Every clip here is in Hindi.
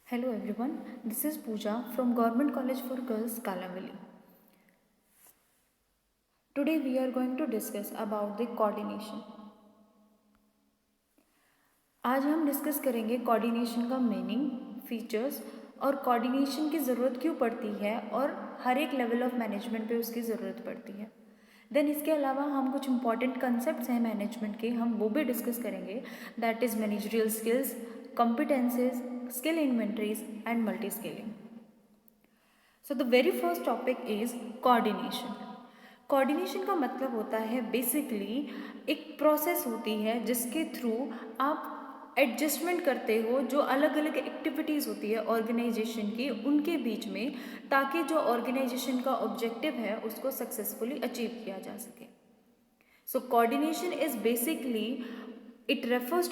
Hello everyone, this is Pooja from Government College for Girls, Kalamvali. Today we are going to discuss about the coordination. आज हम डिस्कस करेंगे कोऑर्डिनेशन का मीनिंग, फीचर्स और कोऑर्डिनेशन की ज़रूरत क्यों पड़ती है और हर एक लेवल ऑफ मैनेजमेंट पे उसकी ज़रूरत पड़ती है। देन इसके अलावा हम कुछ इंपॉर्टेंट कंसेप्ट हैं मैनेजमेंट के, हम वो भी डिस्कस करेंगे, that is managerial skills, competencies, skill inventories and multi-scaling. So the very first topic is coordination. Coordination का मतलब होता है बेसिकली एक प्रोसेस होती है जिसके थ्रू आप एडजस्टमेंट करते हो जो अलग अलग एक्टिविटीज़ होती है ऑर्गेनाइजेशन की उनके बीच में, ताकि जो ऑर्गेनाइजेशन का ऑब्जेक्टिव है उसको सक्सेसफुली अचीव किया जा सके. So coordination is basically it refers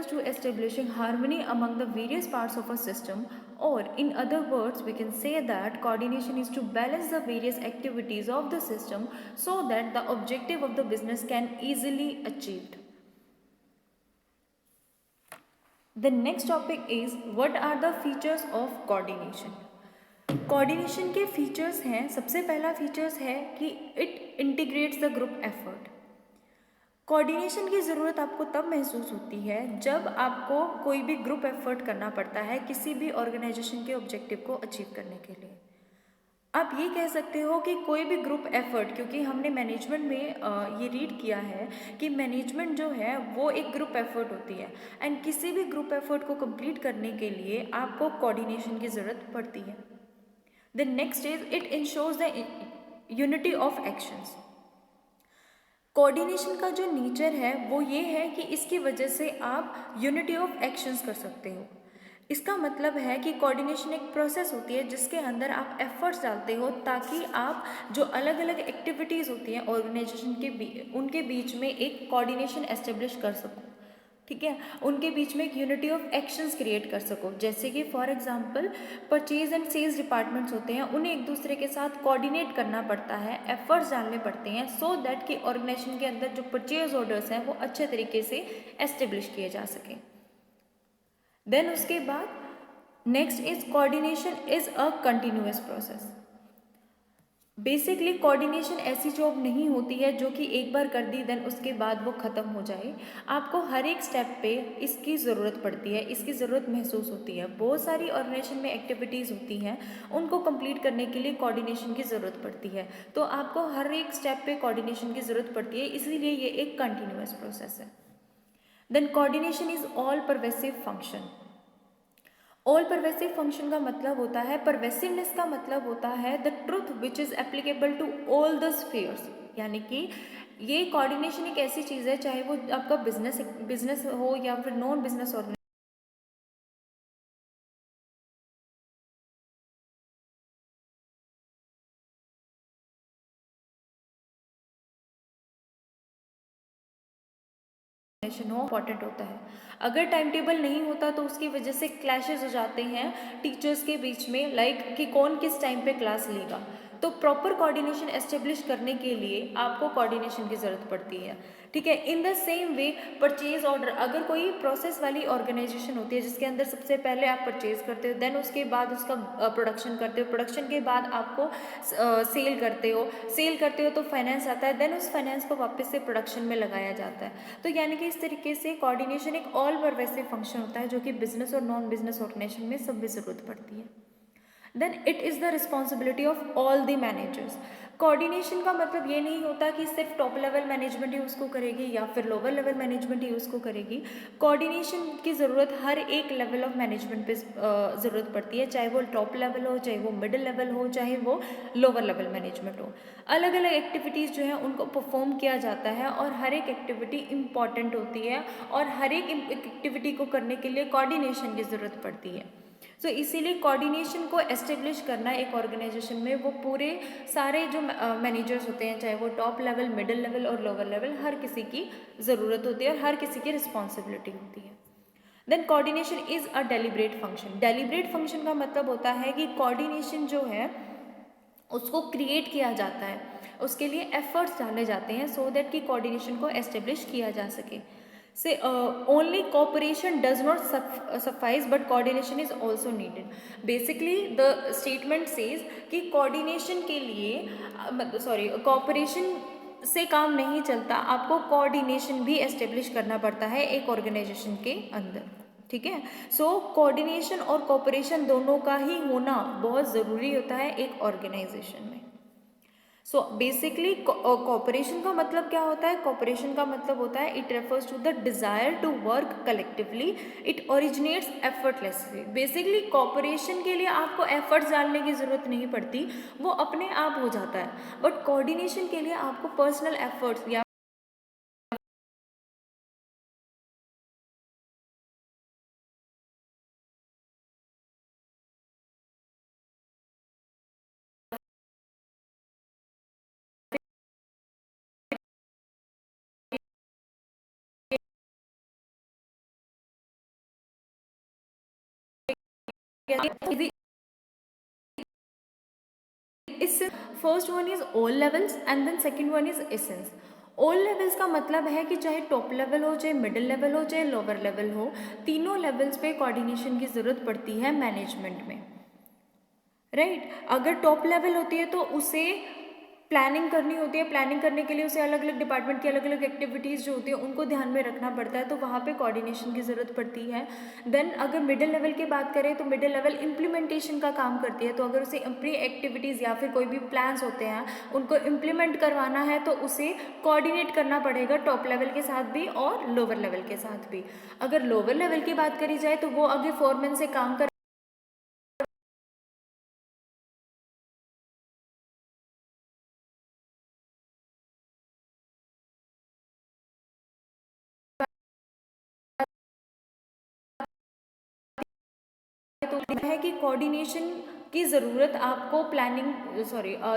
to establishing harmony among the various parts of a system, or in other words we can say that coordination is to balance the various activities of the system so that the objective of the business can easily achieved. The next topic is what are the features of coordination. Coordination के फीचर्स हैं, सबसे पहला फीचर्स है कि it integrates the group effort. Coordination की ज़रूरत आपको तब महसूस होती है जब आपको कोई भी ग्रुप एफर्ट करना पड़ता है किसी भी ऑर्गेनाइजेशन के ऑब्जेक्टिव को अचीव करने के लिए. आप ये कह सकते हो कि कोई भी ग्रुप एफर्ट, क्योंकि हमने मैनेजमेंट में ये रीड किया है कि मैनेजमेंट जो है वो एक ग्रुप एफर्ट होती है, एंड किसी भी ग्रुप एफर्ट को कंप्लीट करने के लिए आपको कोऑर्डिनेशन की ज़रूरत पड़ती है. The next is it ensures the unity of actions. Coordination का जो नेचर है वो ये है कि इसकी वजह से आप यूनिटी ऑफ एक्शंस कर सकते हो. इसका मतलब है कि कोऑर्डिनेशन एक प्रोसेस होती है जिसके अंदर आप एफर्ट्स डालते हो ताकि आप जो अलग अलग एक्टिविटीज़ होती हैं ऑर्गेनाइजेशन के उनके बीच में एक कोऑर्डिनेशन एस्टेब्लिश कर सको. ठीक है, उनके बीच में एक यूनिटी ऑफ एक्शंस क्रिएट कर सको. जैसे कि for example purchase and sales departments होते हैं, उन्हें एक दूसरे के साथ कोऑर्डिनेट करना पड़ता है, एफर्ट्स डालने पड़ते हैं सो दैट कि ऑर्गेनाइजेशन के अंदर जो परचेज ऑर्डर्स हैं वो अच्छे तरीके से एस्टेब्लिश किए जा सकें. देन उसके बाद next is coordination is a continuous process. Basically coordination ऐसी जॉब नहीं होती है जो कि एक बार कर दी देन उसके बाद वो ख़त्म हो जाए. आपको हर एक स्टेप पे इसकी ज़रूरत पड़ती है, इसकी ज़रूरत महसूस होती है. बहुत सारी ऑर्गेनाइजेशन में एक्टिविटीज़ होती हैं, उनको कंप्लीट करने के लिए कोऑर्डिनेशन की ज़रूरत पड़ती है. तो आपको हर एक स्टेप पे कोऑर्डिनेशन की ज़रूरत पड़ती है, इसलिए ये एक कंटिन्यूअस प्रोसेस है. Then coordination is all pervasive function. All pervasive function का मतलब होता है, परवेसिवनेस का मतलब होता है the truth which is applicable to all the spheres. यानी कि ये कोऑर्डिनेशन एक ऐसी चीज़ है, चाहे वो आपका बिजनेस हो या फिर नॉन बिजनेस हो, इम्पॉर्टेंट होता है. अगर टाइम टेबल नहीं होता तो उसकी वजह से क्लैशेस हो जाते हैं टीचर्स के बीच में, लाइक कि कौन किस टाइम पे क्लास लेगा. तो प्रॉपर कोऑर्डिनेशन एस्टेब्लिश करने के लिए आपको कोऑर्डिनेशन की ज़रूरत पड़ती है. ठीक है, in the same way purchase order, अगर कोई प्रोसेस वाली ऑर्गेनाइजेशन होती है जिसके अंदर सबसे पहले आप परचेज करते हो, देन उसके बाद उसका प्रोडक्शन करते हो, प्रोडक्शन के बाद आपको सेल करते हो तो फाइनेंस आता है, देन उस फाइनेंस को वापस से प्रोडक्शन में लगाया जाता है. तो यानी कि इस तरीके से कोऑर्डिनेशन एक ऑल परवेसिव फंक्शन होता है जो कि बिजनेस और नॉन बिजनेस ऑर्गेनाइजेशन में सब में ज़रूरत पड़ती है. Then it is the responsibility of all the managers. Coordination का मतलब ये नहीं होता कि सिर्फ टॉप लेवल मैनेजमेंट ही उसको करेगी या फिर लोअर लेवल मैनेजमेंट ही उसको करेगी. कोऑर्डिनेशन की ज़रूरत हर एक लेवल ऑफ मैनेजमेंट पे ज़रूरत पड़ती है, चाहे वो टॉप लेवल हो, चाहे वो मिडिल लेवल हो, चाहे वो लोअर लेवल मैनेजमेंट हो. अलग अलग एक्टिविटीज़ जो हैं उनको परफॉर्म किया जाता है और हर एक एक्टिविटी इम्पॉर्टेंट होती है और हर एक एक्टिविटी को करने के लिए कोऑर्डिनेशन की ज़रूरत पड़ती है. सो इसीलिए कोऑर्डिनेशन को एस्टेब्लिश करना एक ऑर्गेनाइजेशन में, वो पूरे सारे जो मैनेजर्स होते हैं, चाहे वो टॉप लेवल, मिडिल लेवल और लोअर लेवल, हर किसी की ज़रूरत होती है और हर किसी की रिस्पॉन्सिबिलिटी होती है. Then coordination is a deliberate function. Deliberate function का मतलब होता है कि कोऑर्डिनेशन जो है उसको क्रिएट किया जाता है, उसके लिए एफर्ट्स डाले जाते हैं सो दैट कि कोऑर्डिनेशन को एस्टेब्लिश किया जा सके. से only cooperation does not suffice but coordination is also needed. Basically the statement says कि coordination के लिए cooperation से काम नहीं चलता, आपको coordination भी establish करना पड़ता है एक organization के अंदर, ठीक है। सो कोऑर्डिनेशन और कोऑपरेशन दोनों का ही होना बहुत ज़रूरी होता है एक ऑर्गेनाइजेशन में। सो बेसिकली कोऑपरेशन का मतलब क्या होता है? कोऑपरेशन का मतलब होता है it refers to the desire to work collectively, it originates effortlessly. Basically cooperation के लिए आपको एफर्ट्स डालने की ज़रूरत नहीं पड़ती, वो अपने आप हो जाता है। बट कोऑर्डिनेशन के लिए आपको पर्सनल एफर्ट्स या इस first one is all levels and then second one is essence. All levels का मतलब है कि चाहे टॉप लेवल हो, चाहे मिडिल लेवल हो, चाहे लोअर लेवल हो, तीनों लेवल्स पे कोऑर्डिनेशन की ज़रूरत पड़ती है मैनेजमेंट में, राइट। अगर टॉप लेवल होती है तो उसे प्लानिंग करनी होती है, प्लानिंग करने के लिए उसे अलग अलग डिपार्टमेंट की अलग अलग एक्टिविटीज़ जो होती है उनको ध्यान में रखना पड़ता है, तो वहाँ पे कोऑर्डिनेशन की ज़रूरत पड़ती है। देन अगर मिडिल लेवल की बात करें तो मिडिल लेवल इम्प्लीमेंटेशन का काम करती है, तो अगर उसे अपनी एक्टिविटीज़ या फिर कोई भी प्लान्स होते हैं उनको इम्प्लीमेंट करवाना है तो उसे कोऑर्डिनेट करना पड़ेगा टॉप लेवल के साथ भी और लोअर लेवल के साथ भी। अगर लोअर लेवल की बात करी जाए तो वो आगे फोरमैन से काम कर तो है कि कोऑर्डिनेशन की ज़रूरत आपको प्लानिंग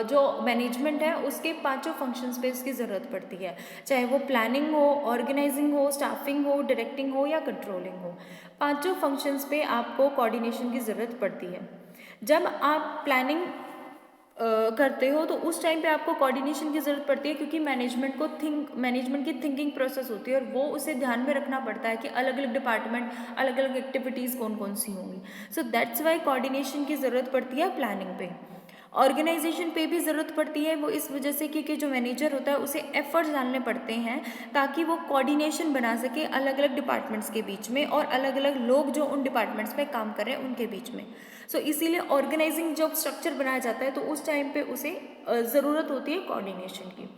जो मैनेजमेंट है उसके पांचों फंक्शंस पे इसकी ज़रूरत पड़ती है, चाहे वो प्लानिंग हो, ऑर्गेनाइजिंग हो, स्टाफिंग हो, डायरेक्टिंग हो या कंट्रोलिंग हो। पांचों फंक्शंस पे आपको कोऑर्डिनेशन की ज़रूरत पड़ती है। जब आप प्लानिंग करते हो तो उस टाइम पे आपको कोऑर्डिनेशन की ज़रूरत पड़ती है, क्योंकि मैनेजमेंट की थिंकिंग प्रोसेस होती है और वो उसे ध्यान में रखना पड़ता है कि अलग अलग डिपार्टमेंट, अलग अलग एक्टिविटीज़ कौन कौन सी होंगी। सो दैट्स वाई कोऑर्डिनेशन की ज़रूरत पड़ती है प्लानिंग पे। ऑर्गेनाइजेशन पे भी ज़रूरत पड़ती है, वो इस वजह से क्योंकि जो मैनेजर होता है उसे एफर्ट्स डालने पड़ते हैं ताकि वो कोऑर्डिनेशन बना सके अलग अलग डिपार्टमेंट्स के बीच में और अलग अलग लोग जो उन डिपार्टमेंट्स में काम कर रहे हैं उनके बीच में। सो इसीलिए ऑर्गेनाइजिंग जब स्ट्रक्चर बनाया जाता है तो उस टाइम पे उसे ज़रूरत होती है कोऑर्डिनेशन की।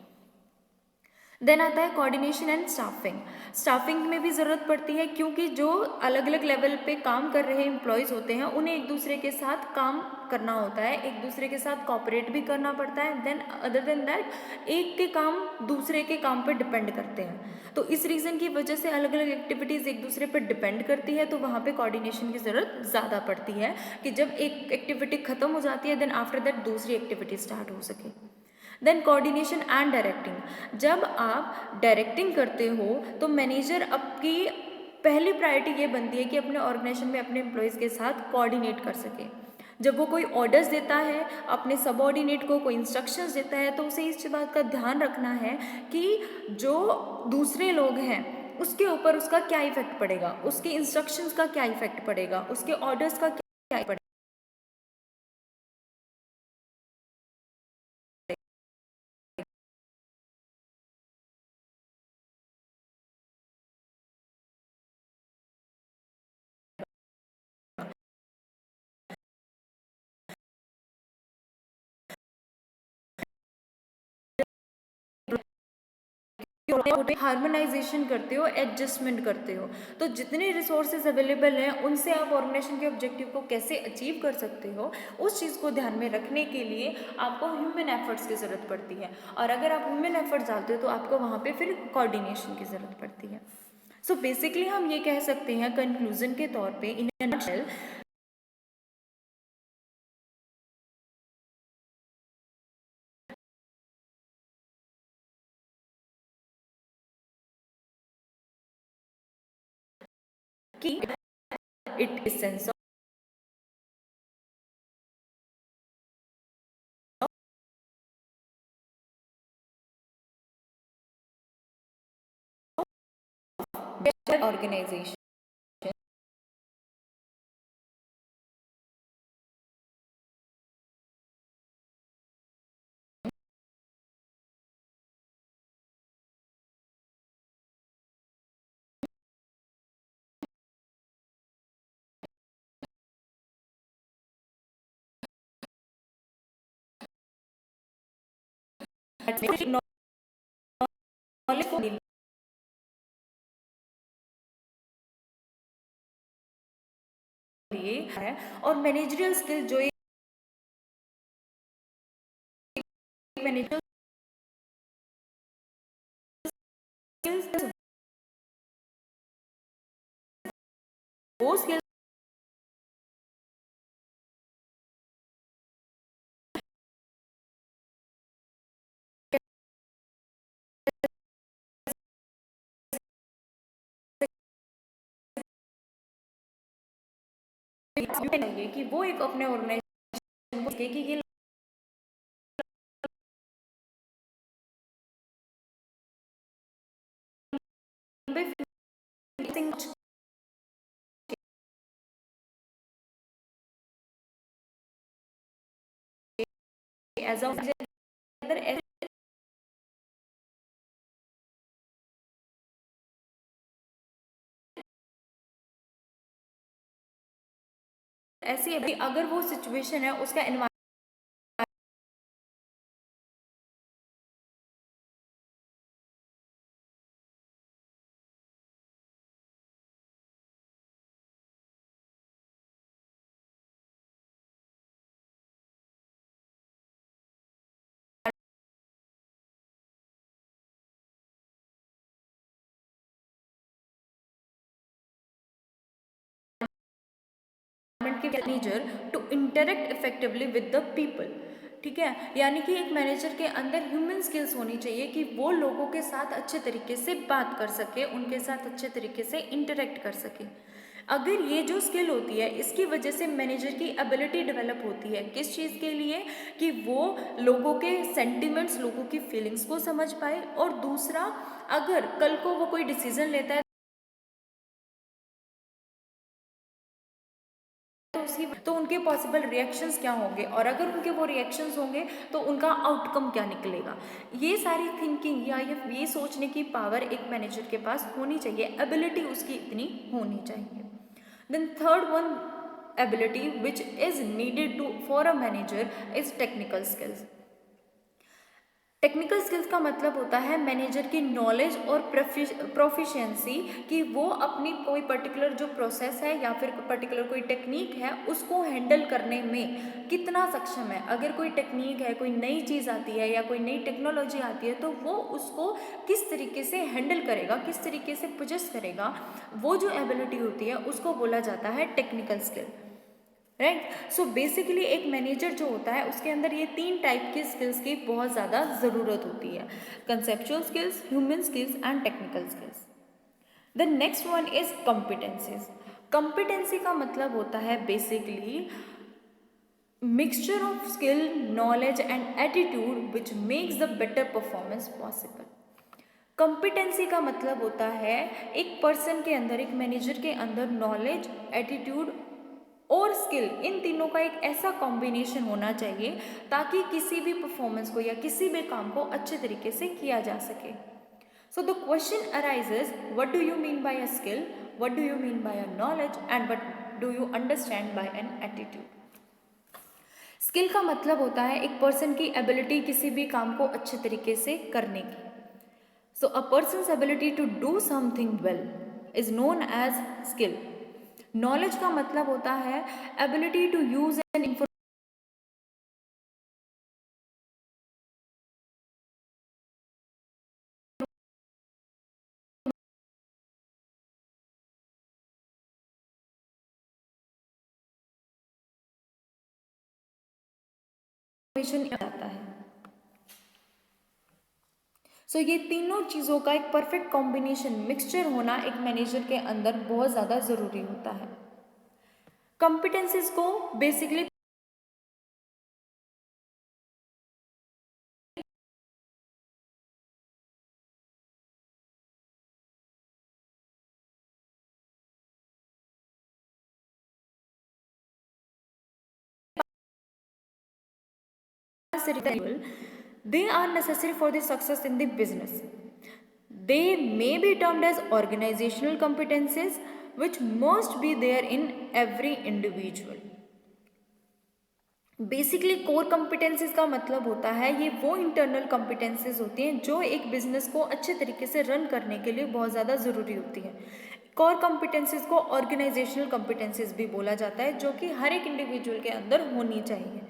देन आता है कोऑर्डिनेशन एंड स्टाफिंग। स्टाफिंग में भी ज़रूरत पड़ती है, क्योंकि जो अलग अलग लेवल पे काम कर रहे एम्प्लॉयज़ होते हैं उन्हें एक दूसरे के साथ काम करना होता है, एक दूसरे के साथ कॉपरेट भी करना पड़ता है। देन अदर देन दैट एक के काम दूसरे के काम पर डिपेंड करते हैं, तो इस रीज़न की वजह से अलग अलग एक्टिविटीज़ एक दूसरे पर डिपेंड करती है, तो वहाँ पे कोऑर्डिनेशन की ज़रूरत ज़्यादा पड़ती है कि जब एक एक्टिविटी खत्म हो जाती है देन आफ्टर दैट दूसरी एक्टिविटी स्टार्ट हो सके। Then coordination and directing. जब आप डायरेक्टिंग करते हो तो मैनेजर आपकी पहली प्रायोरिटी ये बनती है कि अपने ऑर्गेनाइजेशन में अपने एम्प्लॉयज़ के साथ कोऑर्डिनेट कर सके। जब वो कोई ऑर्डर्स देता है अपने सबऑर्डिनेट को, कोई इंस्ट्रक्शंस देता है, तो उसे इस बात का ध्यान रखना है कि जो दूसरे लोग हैं उसके ऊपर उसका क्या इफेक्ट पड़ेगा, उसके इंस्ट्रक्शंस का क्या इफेक्ट पड़ेगा, उसके ऑर्डर्स का क्या इफेक्ट हार्मोनाइजेशन करते हो, एडजस्टमेंट करते हो। तो जितने रिसोर्सेज अवेलेबल हैं उनसे आप ऑर्गेनाइजेशन के ऑब्जेक्टिव को कैसे अचीव कर सकते हो, उस चीज़ को ध्यान में रखने के लिए आपको ह्यूमन एफर्ट्स की ज़रूरत पड़ती है। और अगर आप ह्यूमन एफर्ट्स डालते हो तो आपको वहाँ पे फिर कोऑर्डिनेशन की ज़रूरत पड़ती है। सो बेसिकली हम ये कह सकते हैं कंक्लूजन के तौर पे इन अ नटशेल कि it is sense organisation knowledge को लिए है, और मैनेजरियल स्किल जो एक मैनेजरियल स्किल्स वो स्किल चाहिए कि वो एक अपने ऑर्गेनाइजेशन को कि ये एज अ ऐसी अगर वो सिचुएशन है उसका के manager to interact effectively with the people, ठीक है, यानी कि एक मैनेजर के अंदर ह्यूमन स्किल्स होनी चाहिए कि वो लोगों के साथ अच्छे तरीके से बात कर सके, उनके साथ अच्छे तरीके से इंटरेक्ट कर सके। अगर ये जो स्किल होती है इसकी वजह से मैनेजर की एबिलिटी डेवलप होती है किस चीज़ के लिए, कि वो लोगों के सेंटिमेंट्स, लोगों की फीलिंग्स को समझ पाए, और दूसरा अगर कल को वो कोई डिसीजन लेता है तो उनके पॉसिबल रिएक्शंस क्या होंगे, और अगर उनके वो रिएक्शंस होंगे तो उनका आउटकम क्या निकलेगा। ये सारी थिंकिंग या ये सोचने की पावर एक मैनेजर के पास होनी चाहिए, एबिलिटी उसकी इतनी होनी चाहिए। Then third one ability which is needed to for a manager is technical skills. Technical skills का मतलब होता है मैनेजर की नॉलेज और प्रोफिशिएंसी, कि वो अपनी कोई पर्टिकुलर जो प्रोसेस है या फिर पर्टिकुलर कोई टेक्निक है उसको हैंडल करने में कितना सक्षम है। अगर कोई टेक्निक है, कोई नई चीज़ आती है या कोई नई टेक्नोलॉजी आती है तो वो उसको किस तरीके से हैंडल करेगा, किस तरीके से पोजेस करेगा, वो जो एबिलिटी होती है उसको बोला जाता है technical skill, right. So basically एक मैनेजर जो होता है उसके अंदर ये तीन टाइप की स्किल्स की बहुत ज़्यादा ज़रूरत होती है, conceptual skills, human skills and technical skills. The next one is competencies. Competency का मतलब होता है basically mixture of skill, knowledge and attitude which makes the better performance possible. Competency का मतलब होता है एक पर्सन के अंदर, एक मैनेजर के अंदर नॉलेज, एटीट्यूड और स्किल, इन तीनों का एक ऐसा कॉम्बिनेशन होना चाहिए ताकि किसी भी परफॉर्मेंस को या किसी भी काम को अच्छे तरीके से किया जा सके। So the question arises, what do you mean by a skill, what do you mean by a knowledge and what do you understand by an attitude. Skill का मतलब होता है एक पर्सन की एबिलिटी किसी भी काम को अच्छे तरीके से करने की। So a person's ability to do something well is known as skill. Knowledge का मतलब होता है ability to use an information आता है। सो ये तीनों चीज़ों का एक परफेक्ट कॉम्बिनेशन, मिक्सचर होना एक मैनेजर के अंदर बहुत ज़्यादा ज़रूरी होता है। कॉम्पिटेंसीज को basically cerebral, they are necessary for the success in the business. They may be termed as organizational competencies which must be there in every individual. Basically core competencies का मतलब होता है ये वो इंटरनल कॉम्पिटेंसीज होती हैं जो एक बिजनेस को अच्छे तरीके से रन करने के लिए बहुत ज़्यादा ज़रूरी होती है। कोर कॉम्पिटेंसीज को ऑर्गेनाइजेशनल कॉम्पिटेंसीज भी बोला जाता है, जो कि हर एक इंडिविजुअल के अंदर होनी चाहिए।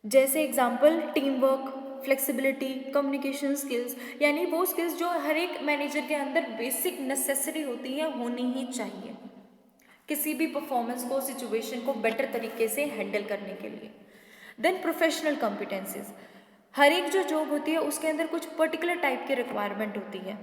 जैसे example team work, flexibility, communication skills, यानी वो स्किल्स जो हर एक मैनेजर के अंदर बेसिक नेसेसरी होती है, होनी ही चाहिए किसी भी परफॉर्मेंस को, सिचुएशन को बेटर तरीके से हैंडल करने के लिए। देन प्रोफेशनल कॉम्पिटेंसीज, हर एक जो जॉब होती है उसके अंदर कुछ पर्टिकुलर टाइप की रिक्वायरमेंट होती है।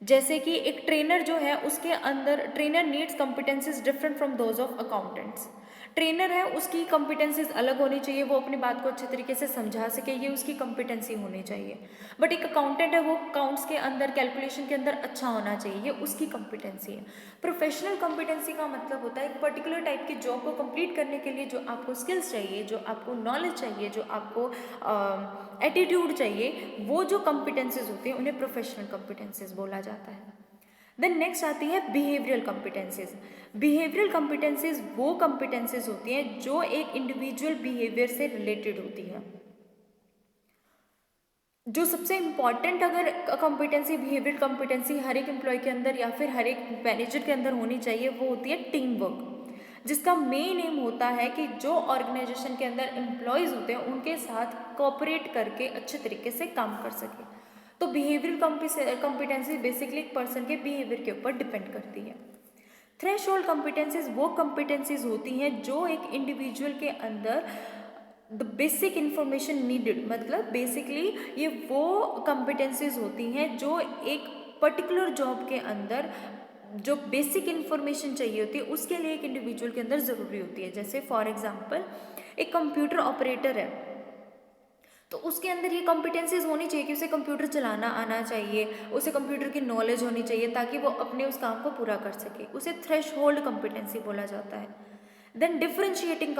जैसे कि एक ट्रेनर जो है उसके अंदर trainer needs competencies different from those of accountants. Trainer है उसकी कॉम्पिटेंसीज अलग होनी चाहिए, वो अपनी बात को अच्छे तरीके से समझा सके, ये उसकी कॉम्पिटेंसी होनी चाहिए। बट एक अकाउंटेंट है वो अकाउंट्स के अंदर, कैलकुलेशन के अंदर अच्छा होना चाहिए, ये उसकी कॉम्पिटेंसी है। प्रोफेशनल कॉम्पिटेंसी का मतलब होता है एक पर्टिकुलर टाइप की जॉब को कंप्लीट करने के लिए जो आपको स्किल्स चाहिए, जो आपको नॉलेज चाहिए, जो आपको एटीट्यूड चाहिए, वो जो कॉम्पिटेंसीज होती हैं उन्हें प्रोफेशनल कॉम्पिटेंसीज बोला जाता है। देन नेक्स्ट आती है बिहेवियरल कॉम्पिटेंसीज। बिहेवियरल कॉम्पिटेंसीज वो कॉम्पिटेंसीज होती हैं जो एक इंडिविजुअल बिहेवियर से रिलेटेड होती है। जो सबसे इम्पॉर्टेंट अगर कॉम्पिटेंसी, बिहेवियर कॉम्पिटेंसी हर एक एम्प्लॉय के अंदर या फिर हर एक मैनेजर के अंदर होनी चाहिए, वो होती है टीम वर्क, जिसका मेन एम होता है कि जो ऑर्गेनाइजेशन के अंदर एम्प्लॉयज़ होते हैं उनके साथ कोऑपरेट करके अच्छे तरीके से काम कर सके। तो बिहेवियरल कॉम्पिटेंसी बेसिकली एक पर्सन के बिहेवियर के ऊपर डिपेंड करती है। थ्रेशोल्ड कॉम्पिटेंसीज वो कॉम्पिटेंसीज होती हैं जो एक इंडिविजुअल के अंदर द बेसिक इन्फॉर्मेशन नीडेड, मतलब बेसिकली ये वो कॉम्पिटेंसीज होती हैं जो एक पर्टिकुलर जॉब के अंदर जो बेसिक इन्फॉर्मेशन चाहिए होती है उसके लिए एक इंडिविजुअल के अंदर ज़रूरी होती है। जैसे फॉर एग्जांपल एक कंप्यूटर ऑपरेटर है तो उसके अंदर ये कॉम्पिटेंसीज होनी चाहिए कि उसे कंप्यूटर चलाना आना चाहिए, उसे कंप्यूटर की नॉलेज होनी चाहिए ताकि वो अपने उस काम को पूरा कर सके, उसे थ्रेशहोल्ड कॉम्पिटेंसी बोला जाता है। देन डिफरेंशिएटिंग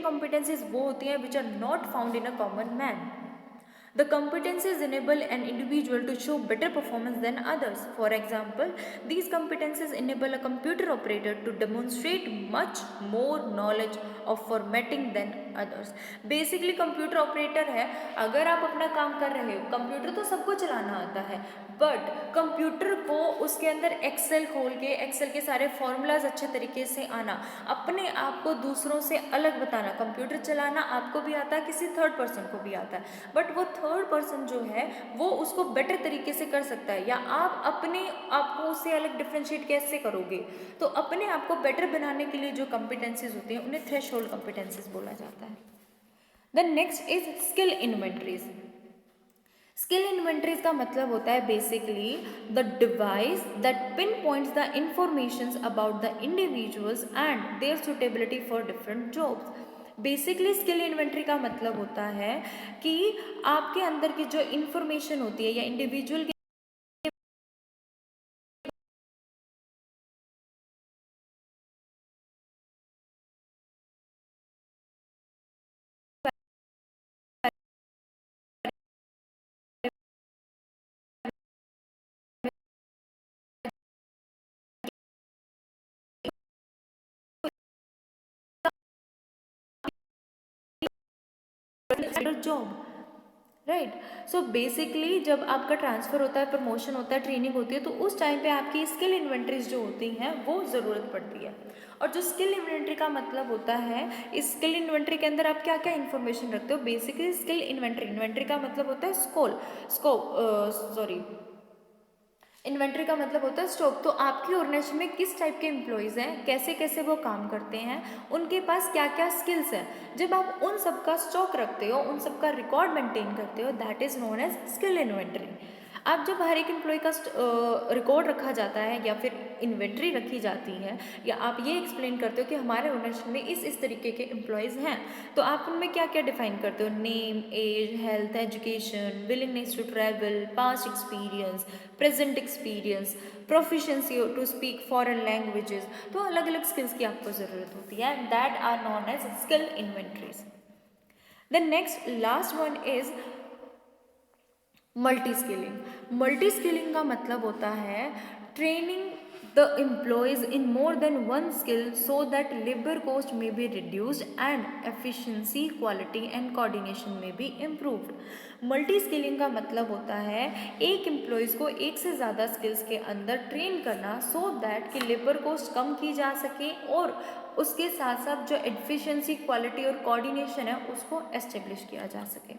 कॉम्पिटेंसीज वो होती हैं which are not found in a common man. The competencies enable an individual to show better performance than others. For example, these competencies enable a computer operator to demonstrate much more knowledge of formatting than others. Basically, computer operator है, अगर आप अपना काम कर रहे हो, कंप्यूटर तो सबको चलाना आता है, बट कंप्यूटर को उसके अंदर एक्सेल खोल के एक्सेल के सारे फॉर्मूलाज अच्छे तरीके से आना, अपने आप को दूसरों से अलग बताना, कंप्यूटर चलाना आपको भी आता है, किसी थर्ड पर्सन को भी आता है, बट वो थर्ड पर्सन जो है वो उसको बेटर तरीके से कर सकता है, या आप अपने आप को उससे अलग डिफ्रेंशिएट कैसे करोगे। तो अपने आप को बेटर बनाने के लिए जो कॉम्पिटेंसीज होती हैं उन्हें थ्रेशहोल्ड कॉम्पिटेंसीज बोला जाता है। Then next is skill inventories. Skill inventories का मतलब होता है basically the device that pinpoints the information about the individuals and their suitability for different jobs. Basically skill inventory का मतलब होता है कि आपके अंदर की जो इंफॉर्मेशन होती है या individual job, right. So basically जब आपका ट्रांसफ़र होता है, प्रमोशन होता है, ट्रेनिंग होती है, तो उस टाइम पे आपकी स्किल इन्वेंट्रीज जो होती हैं वो ज़रूरत पड़ती है। और जो स्किल इन्वेंट्री का मतलब होता है, इस स्किल इन्वेंट्री के अंदर आप क्या क्या इन्फॉर्मेशन रखते हो। बेसिकली स्किल इन्वेंट्री का मतलब होता है इन्वेंट्री का मतलब होता है स्टॉक। तो आपकी ऑर्गेनाइजेशन में किस टाइप के एम्प्लॉयज़ हैं, कैसे कैसे वो काम करते हैं, उनके पास क्या क्या स्किल्स हैं। जब आप उन सब का स्टॉक रखते हो, उन सब का रिकॉर्ड मेंटेन करते हो, that is known as skill inventory. अब जब हर एक एम्प्लॉय का रिकॉर्ड रखा जाता है या फिर इन्वेंट्री रखी जाती है, या आप ये एक्सप्लेन करते हो कि हमारे ऑर्गेनाइजेशन में इस तरीके के एम्प्लॉयज़ हैं, तो आप उनमें क्या क्या डिफाइन करते हो। Name, age, health, education, willingness to travel, past experience, present experience, proficiency to speak foreign languages. तो अलग अलग स्किल्स की आपको ज़रूरत होती है, that are known as skill inventories. The next last one is multi skilling. Multi skilling का मतलब होता है training the employees in more than one skill so that labour cost में be reduced and efficiency, quality and coordination में भी इम्प्रूव्ड। मल्टी स्किलिंग का मतलब होता है एक एम्प्लॉयज़ को एक से ज़्यादा स्किल्स के अंदर ट्रेन करना सो दैट कि लेबर कॉस्ट कम की जा सके और उसके साथ साथ जो एफिशिएंसी, क्वालिटी और कोऑर्डिनेशन है उसको एस्टेब्लिश किया जा सके।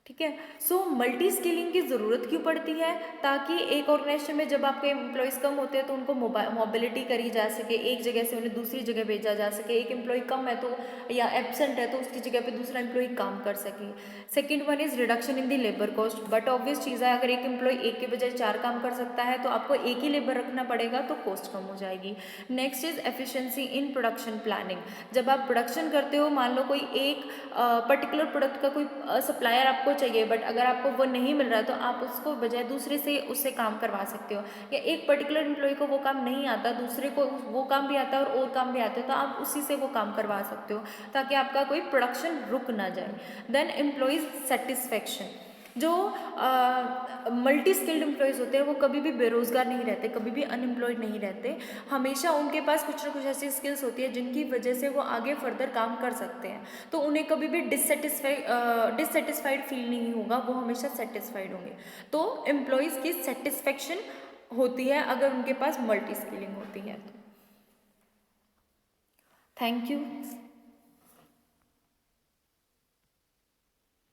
ठीक है, सो मल्टी स्किलिंग की ज़रूरत क्यों पड़ती है? ताकि एक ऑर्गेनाइजेशन में जब आपके एम्प्लॉयज़ कम होते हैं तो उनको मोबिलिटी करी जा सके, एक जगह से उन्हें दूसरी जगह भेजा जा सके। एक एम्प्लॉय कम है तो या एब्सेंट है तो उसकी जगह पे दूसरा एम्प्लॉय काम कर सके। Second one is reduction in the labour cost. But obvious चीज़ है, अगर एक एम्प्लॉय एक के बजाय 4 काम कर सकता है तो आपको एक ही लेबर रखना पड़ेगा तो कॉस्ट कम हो जाएगी। Next is efficiency in production planning. जब आप प्रोडक्शन करते हो, मान लो कोई एक पर्टिकुलर प्रोडक्ट का कोई सप्लायर आपको चाहिए, बट अगर आपको वो नहीं मिल रहा है तो आप उसको बजाय दूसरे से उससे काम करवा सकते हो। या एक पर्टिकुलर एम्प्लॉय को वो काम नहीं आता, दूसरे को वो काम भी आता है और काम भी आता है, तो आप उसी से वो काम करवा सकते हो ताकि आपका कोई प्रोडक्शन रुक ना जाए। Then employees satisfaction. जो मल्टी स्किल्ड एम्प्लॉयज़ होते हैं वो कभी भी बेरोज़गार नहीं रहते, कभी भी अनएम्प्लॉयड नहीं रहते। हमेशा उनके पास कुछ ना कुछ ऐसी स्किल्स होती है जिनकी वजह से वो आगे फर्दर काम कर सकते हैं, तो उन्हें कभी भी डिससेटिस्फाइड फील नहीं होगा, वो हमेशा सेटिस्फाइड होंगे। तो एम्प्लॉयज़ की सेटिस्फेक्शन होती है अगर उनके पास मल्टी स्किलिंग होती है तो। Thank you.